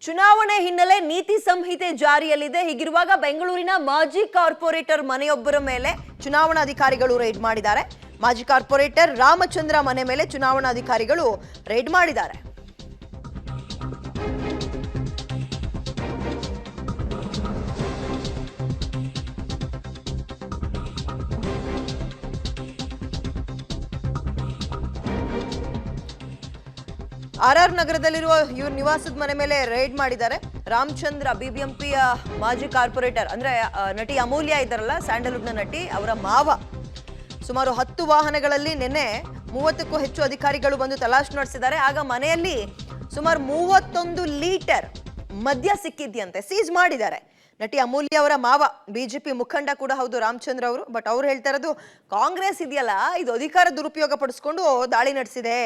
ಚುನಾವಣೆ ಹಿನ್ನೆಲೆ ನೀತಿ ಸಂಹಿತೆ ಜಾರಿಯಲ್ಲಿದೆ. ಹೀಗಿರುವಾಗ ಬೆಂಗಳೂರಿನ ಮಾಜಿ ಕಾರ್ಪೊರೇಟರ್ ಮನೆಯೊಬ್ಬರ ಮೇಲೆ ಚುನಾವಣಾಧಿಕಾರಿಗಳು ರೈಡ್ ಮಾಡಿದ್ದಾರೆ. ಮಾಜಿ ಕಾರ್ಪೊರೇಟರ್ ರಾಮಚಂದ್ರ ಮನೆ ಮೇಲೆ ಚುನಾವಣಾಧಿಕಾರಿಗಳು ರೈಡ್ ಮಾಡಿದ್ದಾರೆ. ಆರ್ ನಗರದಲ್ಲಿರುವ ಇವ್ರ ನಿವಾಸದ ಮನೆ ಮೇಲೆ ರೈಡ್ ಮಾಡಿದ್ದಾರೆ. ರಾಮಚಂದ್ರ ಬಿಬಿಎಂಪಿಯ ಮಾಜಿ ಕಾರ್ಪೊರೇಟರ್ ಅಂದ್ರೆ ನಟಿ ಅಮೂಲ್ಯ ಇದ್ದಾರಲ್ಲ, ಸ್ಯಾಂಡಲ್ವುಡ್ನ ನಟಿ, ಅವರ ಮಾವ. ಸುಮಾರು 10 ವಾಹನಗಳಲ್ಲಿ ನಿನ್ನೆ 30ಕ್ಕೂ ಹೆಚ್ಚು ಅಧಿಕಾರಿಗಳು ಬಂದು ತಲಾಶ್ ನಡೆಸಿದ್ದಾರೆ. ಆಗ ಮನೆಯಲ್ಲಿ ಸುಮಾರು 31 ಲೀಟರ್ ಮದ್ಯ ಸಿಕ್ಕಿದ್ಯಂತೆ, ಸೀಸ್ ಮಾಡಿದ್ದಾರೆ. ನಟಿ ಅಮೂಲ್ಯ ಅವರ ಮಾವ ಬಿಜೆಪಿ ಮುಖಂಡ ಕೂಡ ಹೌದು ರಾಮಚಂದ್ರ ಅವರು. ಬಟ್ ಅವ್ರು ಹೇಳ್ತಾ ಇರೋದು, ಕಾಂಗ್ರೆಸ್ ಇದೆಯಲ್ಲ ಇದು ಅಧಿಕಾರ ದುರುಪಯೋಗ ಪಡಿಸ್ಕೊಂಡು ದಾಳಿ ನಡೆಸಿದೆ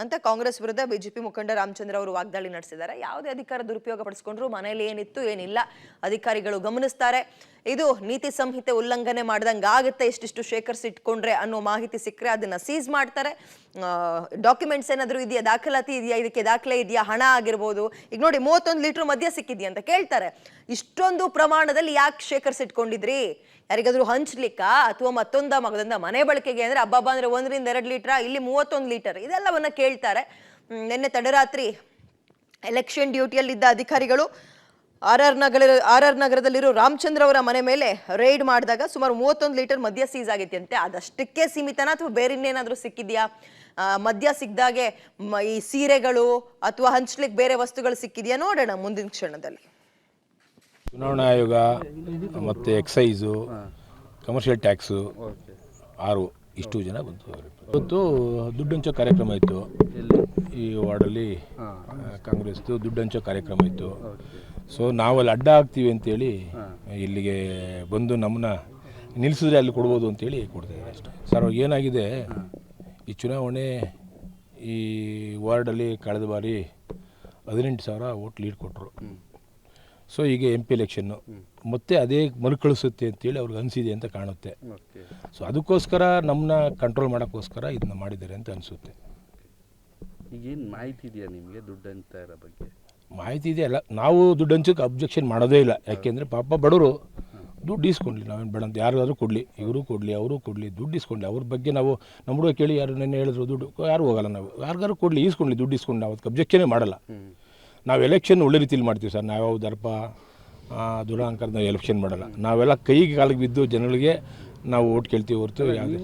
ಅಂತ ಕಾಂಗ್ರೆಸ್ ವಿರುದ್ಧ ಬಿಜೆಪಿ ಮುಖಂಡ ರಾಮಚಂದ್ರ ಅವರು ವಾಗ್ದಾಳಿ ನಡೆಸಿದ್ದಾರೆ. ಯಾವುದೇ ಅಧಿಕಾರ ದುರುಪಯೋಗ ಪಡಿಸ್ಕೊಂಡ್ರು ಮನೆಯಲ್ಲಿ ಏನಿತ್ತು ಏನಿಲ್ಲ ಅಧಿಕಾರಿಗಳು ಗಮನಿಸ್ತಾರೆ. ಇದು ನೀತಿ ಸಂಹಿತೆ ಉಲ್ಲಂಘನೆ ಮಾಡ್ದಂಗೆ ಆಗುತ್ತೆ, ಇಷ್ಟಿಷ್ಟು ಶೇಖರಿಸಿಟ್ಕೊಂಡ್ರೆ ಅನ್ನೋ ಮಾಹಿತಿ ಸಿಕ್ಕರೆ ಅದನ್ನ ಸೀಸ್ ಮಾಡ್ತಾರೆ. ಡಾಕ್ಯುಮೆಂಟ್ಸ್ ಏನಾದರೂ ಇದೆಯಾ, ದಾಖಲಾತಿ ಇದೆಯಾ, ಇದಕ್ಕೆ ದಾಖಲೆ ಇದೆಯಾ, ಹಣ ಆಗಿರ್ಬೋದು. ಈಗ ನೋಡಿ 31 ಲೀಟರ್ ಮದ್ಯ ಸಿಕ್ಕಿದ್ಯಾ ಅಂತ ಕೇಳ್ತಾರೆ. ಇಷ್ಟೊಂದು ಪ್ರಮಾಣದಲ್ಲಿ ಯಾಕೆ ಶೇಖರಿಸಿಟ್ಕೊಂಡಿದ್ರಿ, ಯಾರಿಗಾದ್ರೂ ಹಂಚ್ಲಿಕ್ಕ ಅಥವಾ ಮಗದಿಂದ ಮನೆ ಬಳಕೆಗೆ ಅಂದ್ರೆ ಹಬ್ಬ ಅಂದ್ರೆ 1 ರಿಂದ 2 ಲೀಟರ್, ಇಲ್ಲಿ 31 ಲೀಟರ್, ಇದೆಲ್ಲವನ್ನ ಕೇಳ್ತಾರೆ. ನಿನ್ನೆ ತಡರಾತ್ರಿ ಎಲೆಕ್ಷನ್ ಡ್ಯೂಟಿಯಲ್ಲಿದ್ದ ಅಧಿಕಾರಿಗಳು ಆರ್ ಆರ್ ನಗರದಲ್ಲಿರೋ ರಾಮಚಂದ್ರ ಅವರ ಮನೆ ಮೇಲೆ ರೈಡ್ ಮಾಡಿದಾಗ ಸುಮಾರು 31 ಲೀಟರ್ ಮದ್ಯ ಸೀಸ್ ಆಗಿತ್ತಂತೆ. ಅದಷ್ಟಕ್ಕೆ ಸೀಮಿತನ ಅಥವಾ ಬೇರೆ ಇನ್ನೇನಾದ್ರೂ ಸಿಕ್ಕಿದ್ಯಾ? ಮದ್ಯ ಸಿಕ್ಕಿದಾಗೆ ಈ ಸೀರೆಗಳು ಅಥವಾ ಹಂಚ್ಲಿಕ್ಕೆ ಬೇರೆ ವಸ್ತುಗಳು ಸಿಕ್ಕಿದ್ಯಾ ನೋಡೋಣ ಮುಂದಿನ ಕ್ಷಣದಲ್ಲಿ. ಚುನಾವಣಾ ಆಯೋಗ ಮತ್ತು ಎಕ್ಸೈಸು, ಕಮರ್ಷಿಯಲ್ ಟ್ಯಾಕ್ಸು, ಇಷ್ಟು ಜನ ಬಂತು. ಇವತ್ತು ದುಡ್ಡು ಹಂಚೋ ಕಾರ್ಯಕ್ರಮ ಇತ್ತು ಈ ವಾರ್ಡಲ್ಲಿ, ಕಾಂಗ್ರೆಸ್ದು ದುಡ್ಡು ಹಂಚೋ ಕಾರ್ಯಕ್ರಮ ಇತ್ತು. ಸೊ ನಾವಲ್ಲಿ ಅಡ್ಡ ಆಗ್ತೀವಿ ಅಂತೇಳಿ ಇಲ್ಲಿಗೆ ಬಂದು ನಮ್ಮನ್ನ ನಿಲ್ಲಿಸಿದ್ರೆ ಅಲ್ಲಿ ಕೊಡ್ಬೋದು ಅಂತೇಳಿ ಕೊಡ್ತಾಯಿದ್ದಾರೆ ಅಷ್ಟೇ. ಸರ್ ಏನಾಗಿದೆ, ಈ ಚುನಾವಣೆ ಈ ವಾರ್ಡಲ್ಲಿ ಕಳೆದ ಬಾರಿ 18,000 ಓಟ್ ಲೀಡ್ ಕೊಟ್ಟರು. ಸೊ ಈಗ MP ಎಲೆಕ್ಷನ್ನು ಮತ್ತೆ ಅದೇ ಮರುಕಳಿಸುತ್ತೆ ಅಂತೇಳಿ ಅವ್ರಿಗೆ ಅನಿಸಿದೆ ಅಂತ ಕಾಣುತ್ತೆ. ಸೊ ಅದಕ್ಕೋಸ್ಕರ ನಮ್ಮನ್ನ ಕಂಟ್ರೋಲ್ ಮಾಡೋಕ್ಕೋಸ್ಕರ ಇದನ್ನ ಮಾಡಿದ್ದಾರೆ ಅಂತ ಅನಿಸುತ್ತೆ. ಈಗೇನು ಮಾಹಿತಿ ಇದೆಯಾ ನಿಮಗೆ ದುಡ್ಡು ಅಂತ ಇರೋ ಬಗ್ಗೆ? ಮಾಹಿತಿ ಇದೆ ಅಲ್ಲ, ನಾವು ದುಡ್ಡು ಹಂಚೋಕ್ಕೆ ಅಬ್ಜೆಕ್ಷನ್ ಮಾಡೋದೇ ಇಲ್ಲ. ಯಾಕೆಂದರೆ ಪಾಪ ಬಡವರು ದುಡ್ಡು ಇಸ್ಕೊಂಡ್ಲಿ, ನಾವೇನು ಬೇಡ ಅಂತ, ಯಾರಾದರೂ ಕೊಡಲಿ, ಇವರು ಕೊಡಲಿ, ಅವರು ಕೊಡಲಿ, ದುಡ್ಡು ಇಸ್ಕೊಂಡ್ಲಿ. ಅವ್ರ ಬಗ್ಗೆ ನಾವು ನಮ್ಮ ಹುಡುಗ ಕೇಳಿ ಯಾರು ನೆನ್ನೆ ಹೇಳಿದ್ರು ದುಡ್ಡು ಯಾರು ಹೋಗಲ್ಲ, ನಾವು ಯಾರಿಗಾರು ಕೊಡಲಿ, ಇಸ್ಕೊಂಡ್ಲಿ, ದುಡ್ಡು ಇಸ್ಕೊಂಡು ನಾವು ಅದಕ್ಕೆ ಅಬ್ಜೆಕ್ಷನೇ ಮಾಡಲ್ಲ. ನಾವು ಎಲೆಕ್ಷನ್ ಒಳ್ಳೆ ರೀತಿಲಿ ಮಾಡ್ತೀವಿ ಸರ್. ನಾವು ದರ್ಪ ದುರಾಂಕರದ ಎಲೆಕ್ಷನ್ ಮಾಡಲ್ಲ. ನಾವೆಲ್ಲ ಕೈಗೆ ಕಾಲಿಗೆ ಬಿದ್ದು ಜನಗಳಿಗೆ ನಾವು ಓಟ್ ಕೇಳ್ತೀವಿ ಹೊರತು ಯಾವುದೇ